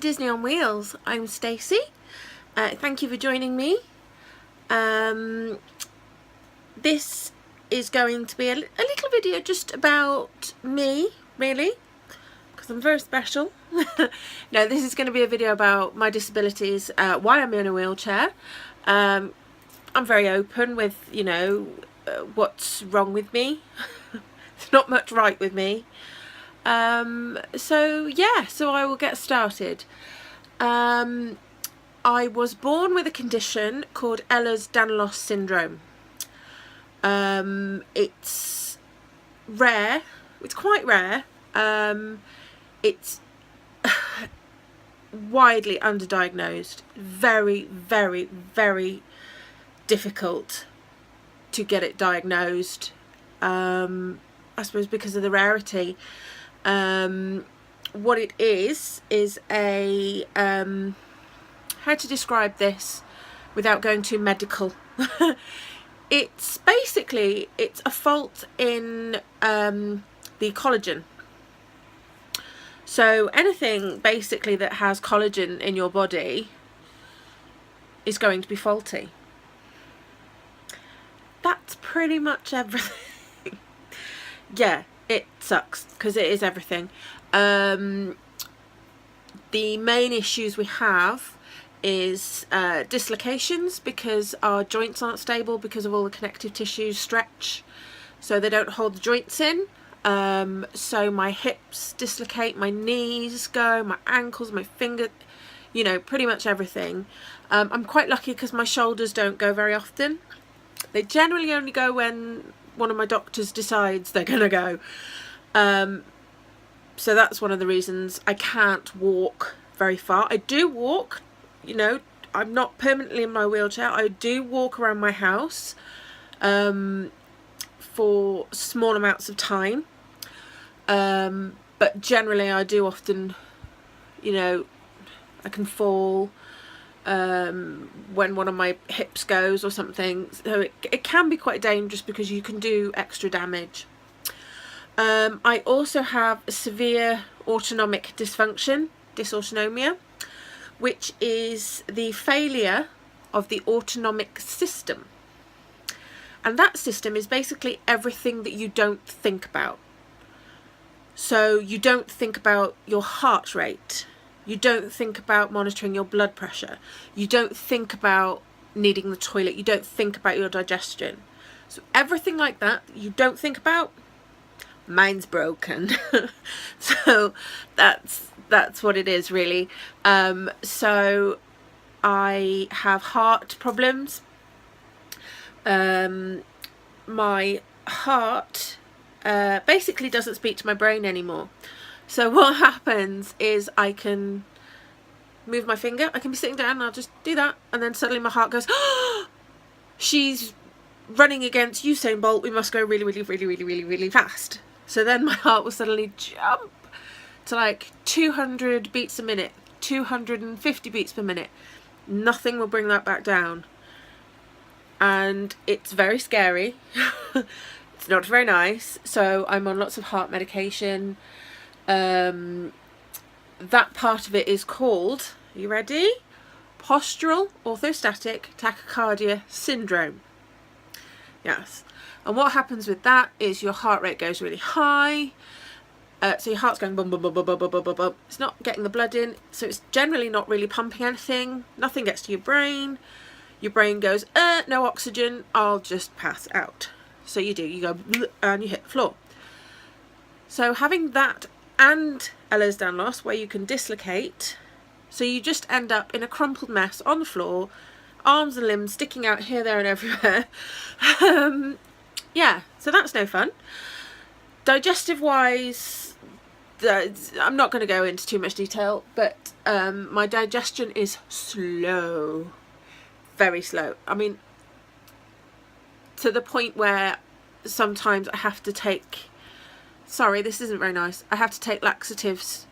Disney on Wheels. I'm Stacy. Thank you for joining me. This is going to be a little video just about me, really, because I'm very special. No, this is going to be a video about my disabilities, why I'm in a wheelchair. I'm very open with, what's wrong with me. There's not much right with me. So I will get started. I was born with a condition called Ehlers-Danlos syndrome. It's rare. It's quite rare. It's widely underdiagnosed. Very, very, very difficult to get it diagnosed. I suppose because of the rarity. What it is a how to describe this without going too medical. It's basically a fault in the collagen. So anything basically that has collagen in your body is going to be faulty. That's pretty much everything. Yeah, it sucks because it is everything. The main issues we have is dislocations, because our joints aren't stable because of all the connective tissues stretch, so they don't hold the joints in. So my hips dislocate, my knees go, my ankles, my finger, pretty much everything. I'm quite lucky because my shoulders don't go very often. They generally only go when one of my doctors decides they're gonna go. So that's one of the reasons I can't walk very far. I do walk, I'm not permanently in my wheelchair. I do walk around my house for small amounts of time. But generally I do often, I can fall when one of my hips goes or something. So it can be quite dangerous because you can do extra damage. I also have severe autonomic dysfunction, dysautonomia, which is the failure of the autonomic system. And that system is basically everything that you don't think about. So you don't think about your heart rate. You don't think about monitoring your blood pressure. You don't think about needing the toilet. You don't think about your digestion. So everything like that you don't think about, mine's broken. So that's what it is, really. So I have heart problems. My heart basically doesn't speak to my brain anymore. So what happens is I can move my finger, I can be sitting down and I'll just do that, and then suddenly my heart goes, oh, she's running against Usain Bolt, we must go really, really, really, really, really, really fast. So then my heart will suddenly jump to like 200 beats a minute, 250 beats per minute. Nothing will bring that back down. And it's very scary. It's not very nice. So I'm on lots of heart medication. That part of it is called, are you ready? Postural orthostatic tachycardia syndrome. Yes. And what happens with that is your heart rate goes really high. So your heart's going bum, bum, bum, bum, bum, bum, bum, bum, bum. It's not getting the blood in. So it's generally not really pumping anything. Nothing gets to your brain. Your brain goes, no oxygen, I'll just pass out. So you go and you hit the floor. So having that and Ehlers-Danlos, where you can dislocate, so you just end up in a crumpled mess on the floor, arms and limbs sticking out here, there and everywhere. Yeah, so that's no fun. Digestive wise, I'm not going to go into too much detail, but my digestion is slow, very slow. I mean, to the point where sometimes I have to take, sorry, this isn't very nice, I have to take laxatives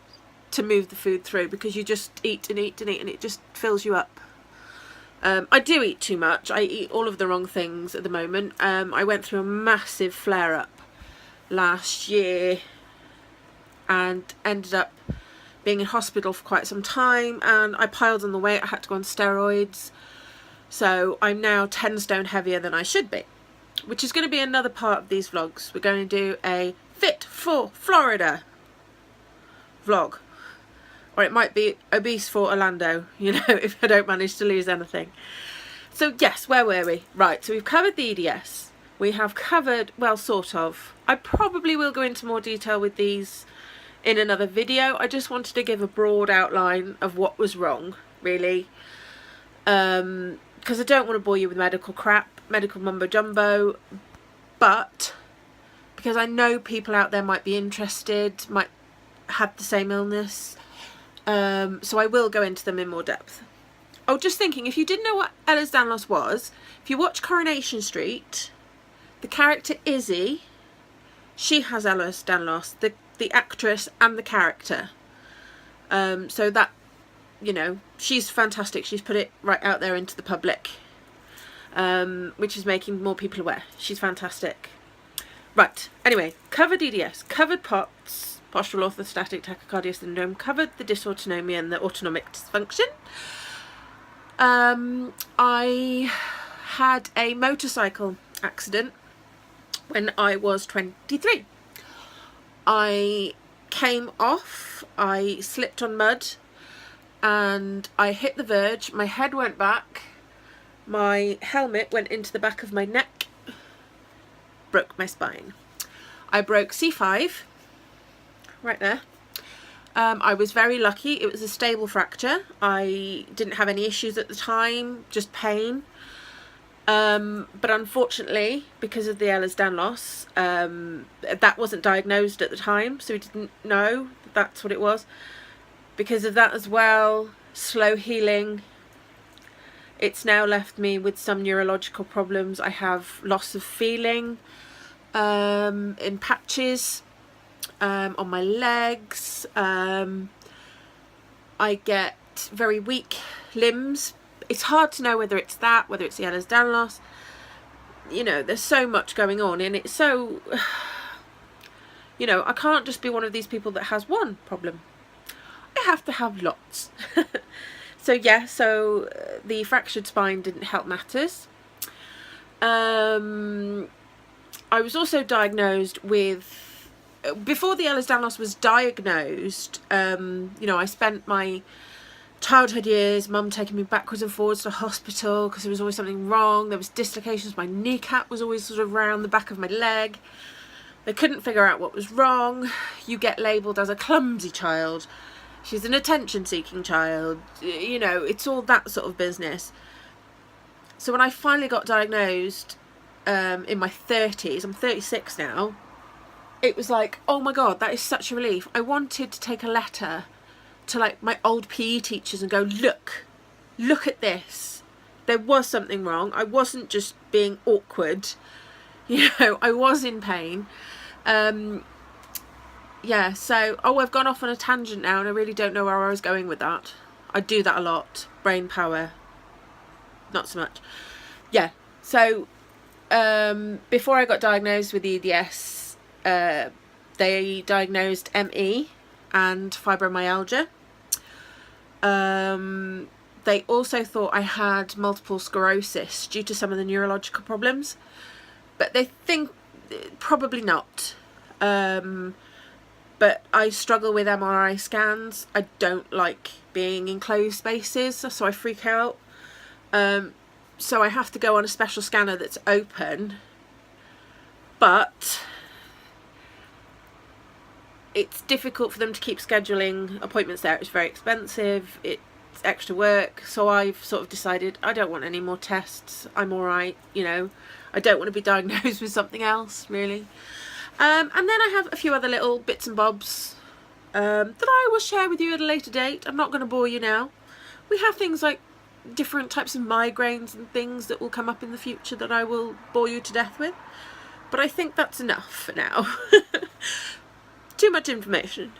to move the food through, because you just eat and eat and eat and it just fills you up. I do eat too much. I eat all of the wrong things at the moment. I went through a massive flare-up last year and ended up being in hospital for quite some time, and I piled on the weight. I had to go on steroids, so I'm now 10 stone heavier than I should be, which is going to be another part of these vlogs. We're going to do a Fit for Florida vlog, or it might be obese for Orlando, you know, if I don't manage to lose anything. So yes, where were we? Right, so we've covered the EDS. We have covered, well, sort of. I probably will go into more detail with these in another video. I just wanted to give a broad outline of what was wrong, really. Because I don't want to bore you with medical crap, medical mumbo jumbo, but because I know people out there might be interested, might have the same illness, so I will go into them in more depth. Oh, just thinking, if you didn't know what Ehlers-Danlos was, if you watch Coronation Street, the character Izzy, she has Ehlers-Danlos, the actress and the character. So that, you know, she's fantastic. She's put it right out there into the public, which is making more people aware. She's fantastic. Right, anyway, covered EDS, covered POTS, postural orthostatic tachycardia syndrome, covered the dysautonomia and the autonomic dysfunction. I had a motorcycle accident when I was 23. I came off, I slipped on mud, and I hit the verge. My head went back, my helmet went into the back of my neck, broke my spine. I broke C5 right there. I was very lucky. It was a stable fracture. I didn't have any issues at the time, just pain. But unfortunately, because of the Ehlers-Danlos, that wasn't diagnosed at the time, so we didn't know that's what it was. Because of that as well, slow healing, it's now left me with some neurological problems. I have loss of feeling in patches on my legs. I get very weak limbs. It's hard to know whether it's that, whether it's the Ehlers-Danlos. You know, there's so much going on, and it's so, you know, I can't just be one of these people that has one problem. I have to have lots. So yeah, so the fractured spine didn't help matters. I was also diagnosed with, before the Ehlers-Danlos was diagnosed, you know, I spent my childhood years, mum taking me backwards and forwards to hospital because there was always something wrong. There was dislocations. My kneecap was always sort of around the back of my leg. They couldn't figure out what was wrong. You get labelled as a clumsy child. She's an attention-seeking child. You know, it's all that sort of business. So when I finally got diagnosed in my 30s, I'm 36 now, it was like, oh my God, that is such a relief. I wanted to take a letter to like my old PE teachers and go, look at this. There was something wrong. I wasn't just being awkward. You know, I was in pain. Yeah, so, oh, I've gone off on a tangent now and I really don't know where I was going with that. I do that a lot. Brain power. Not so much. Yeah, so before I got diagnosed with EDS, they diagnosed ME and fibromyalgia. They also thought I had multiple sclerosis due to some of the neurological problems, but they think probably not. But I struggle with MRI scans. I don't like being in closed spaces, so I freak out. So I have to go on a special scanner that's open, but it's difficult for them to keep scheduling appointments there. It's very expensive, it's extra work, so I've sort of decided I don't want any more tests. I'm alright, you know. I don't want to be diagnosed with something else, really. And then I have a few other little bits and bobs that I will share with you at a later date. I'm not going to bore you now. We have things like different types of migraines and things that will come up in the future that I will bore you to death with. But I think that's enough for now. Too much information.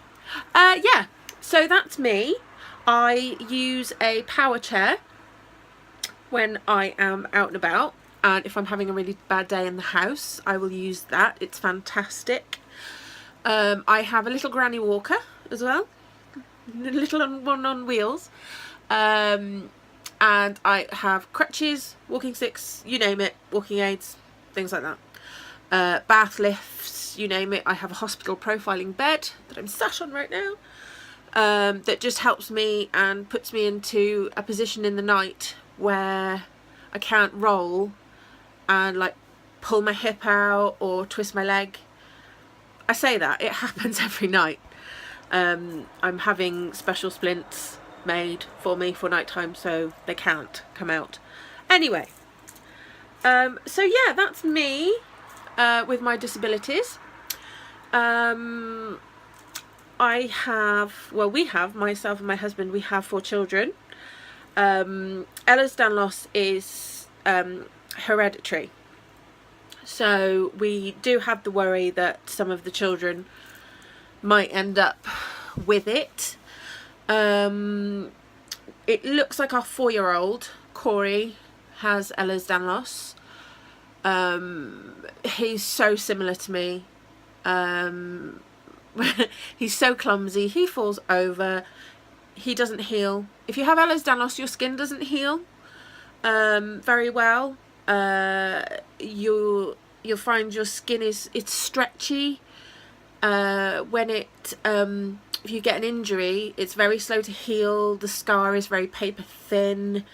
Yeah, so that's me. I use a power chair when I am out and about, and if I'm having a really bad day in the house, I will use that. It's fantastic. I have a little granny walker as well. little one on wheels. And I have crutches, walking sticks, you name it, walking aids, things like that. Bath lifts, you name it. I have a hospital profiling bed that I'm sat on right now, that just helps me and puts me into a position in the night where I can't roll and like pull my hip out or twist my leg. I say that, it happens every night. I'm having special splints made for me for nighttime, so they can't come out. Anyway, so yeah, that's me with my disabilities. We have, myself and my husband, we have 4 children. Ehlers-Danlos is hereditary. So we do have the worry that some of the children might end up with it. It looks like our 4-year-old, Corey, has Ehlers-Danlos. He's so similar to me. He's so clumsy. He falls over. He doesn't heal. If you have Ehlers-Danlos, your skin doesn't heal very well. You'll find your skin it's stretchy. When if you get an injury, it's very slow to heal. The scar is very paper thin.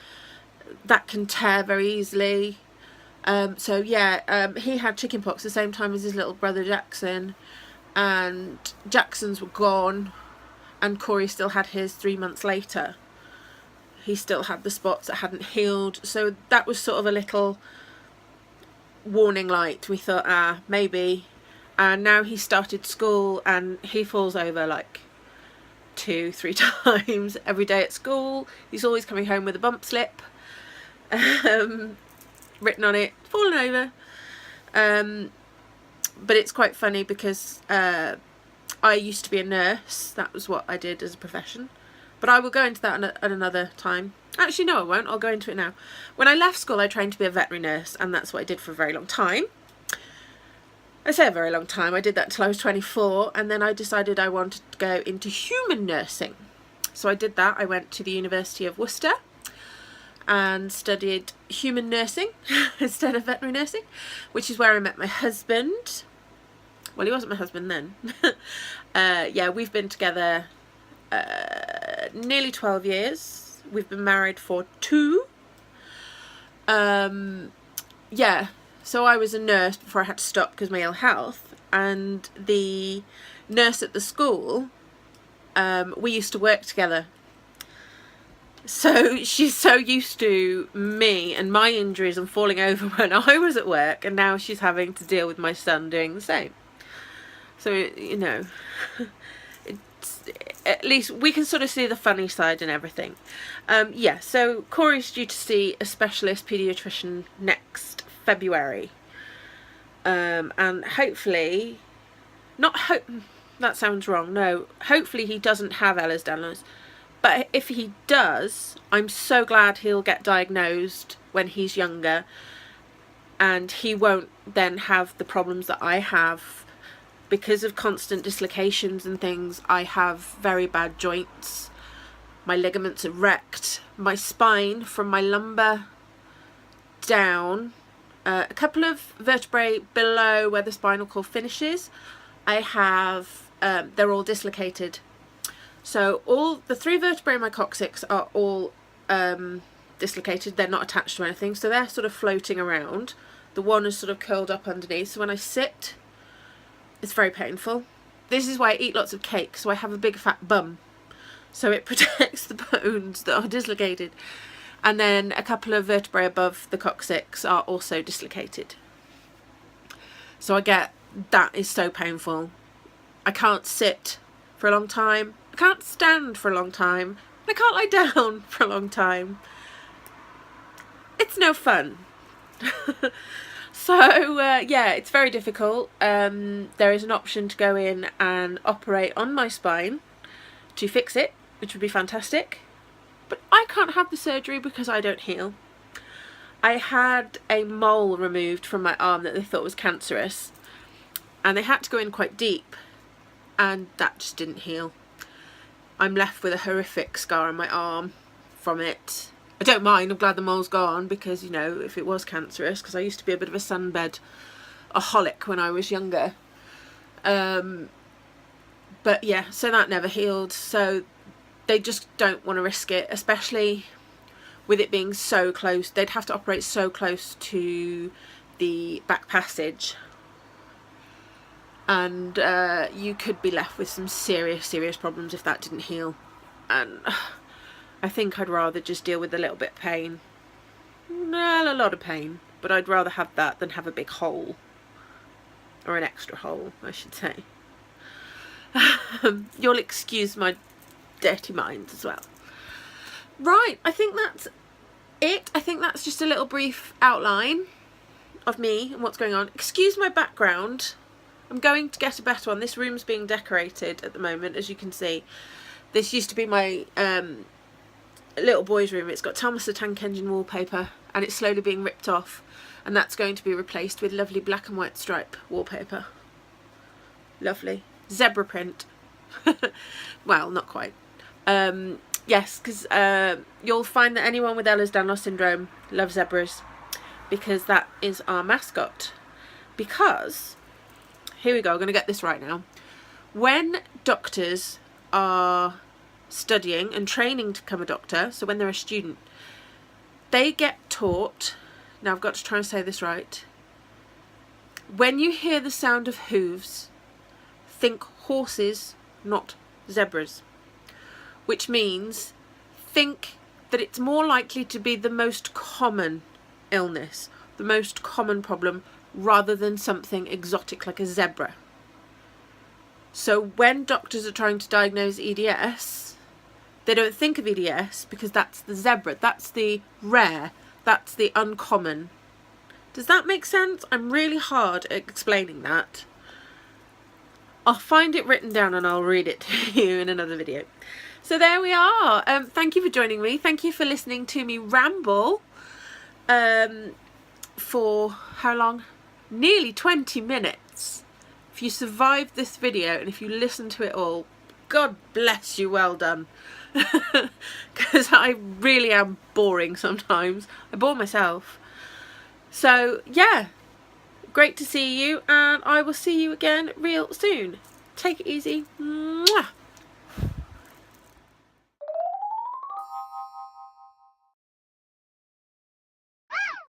That can tear very easily. So yeah, he had chickenpox the same time as his little brother Jackson, and Jackson's were gone, and Corey still had his 3 months later. He still had the spots that hadn't healed, so that was sort of a little warning light. We thought, maybe. And now he started school and he falls over like 2-3 times every day at school. He's always coming home with a bump slip written on it, fallen over. But it's quite funny because I used to be a nurse. That was what I did as a profession. But I will go into that at another time. Actually, no, I won't. I'll go into it now. When I left school, I trained to be a veterinary nurse, and that's what I did for a very long time. I say a very long time. I did that until I was 24, and then I decided I wanted to go into human nursing. So I did that. I went to the University of Worcester and studied human nursing instead of veterinary nursing, which is where I met my husband. Well, he wasn't my husband then. Yeah, we've been together nearly 12 years. We've been married for 2. Yeah, so I was a nurse before I had to stop because of my ill health, and the nurse at the school, we used to work together. So she's so used to me and my injuries and falling over when I was at work, and now she's having to deal with my son doing the same. So, you know, at least we can sort of see the funny side and everything. Yeah, so Corey's due to see a specialist paediatrician next February. And hopefully, that sounds wrong, no, hopefully he doesn't have Ehlers-Danlos. But if he does, I'm so glad he'll get diagnosed when he's younger, and he won't then have the problems that I have. Because of constant dislocations and things, I have very bad joints. My ligaments are wrecked. My spine, from my lumbar down, a couple of vertebrae below where the spinal cord finishes, I have, they're all dislocated. So all the 3 vertebrae in my coccyx are all dislocated. They're not attached to anything, so they're sort of floating around. The one is sort of curled up underneath, so when I sit, it's very painful. This is why I eat lots of cake, so I have a big fat bum, so it protects the bones that are dislocated. And then a couple of vertebrae above the coccyx are also dislocated. So I get, that is so painful. I can't sit for a long time. I can't stand for a long time. I can't lie down for a long time. It's no fun. So yeah, it's very difficult. There is an option to go in and operate on my spine to fix it, which would be fantastic. But I can't have the surgery because I don't heal. I had a mole removed from my arm that they thought was cancerous, and they had to go in quite deep, and that just didn't heal. I'm left with a horrific scar on my arm from it. I don't mind, I'm glad the mole's gone, because, you know, if it was cancerous, because I used to be a bit of a sunbed-aholic when I was younger. But yeah, so that never healed, so they just don't want to risk it, especially with it being so close. They'd have to operate so close to the back passage, and you could be left with some serious problems if that didn't heal. And I think I'd rather just deal with a little bit of pain. Well, a lot of pain, but I'd rather have that than have a big hole, or an extra hole, I should say. You'll excuse my dirty mind as well. Right, I think that's it. I think that's just a little brief outline of me and what's going on. Excuse my background. I'm going to get a better one. This room's being decorated at the moment, as you can see. This used to be my little boy's room. It's got Thomas the Tank Engine wallpaper, and it's slowly being ripped off, and that's going to be replaced with lovely black and white stripe wallpaper. Lovely. Zebra print. Well, not quite. Yes, because you'll find that anyone with Ehlers-Danlos syndrome loves zebras, because that is our mascot. Because, here we go, I'm going to get this right now. When doctors are studying and training to become a doctor, so when they're a student, they get taught, now I've got to try and say this right, when you hear the sound of hooves, think horses, not zebras. Which means think that it's more likely to be the most common illness, the most common problem, rather than something exotic like a zebra. So when doctors are trying to diagnose EDS, they don't think of EDS because that's the zebra, that's the rare, that's the uncommon. Does that make sense? I'm really hard at explaining that. I'll find it written down and I'll read it to you in another video. So there we are. Thank you for joining me. Thank you for listening to me ramble for how long? Nearly 20 minutes. If you survived this video and if you listened to it all, God bless you, well done. Because I really am boring sometimes. I bore myself. So yeah, great to see you, and I will see you again real soon. Take it easy. Mwah.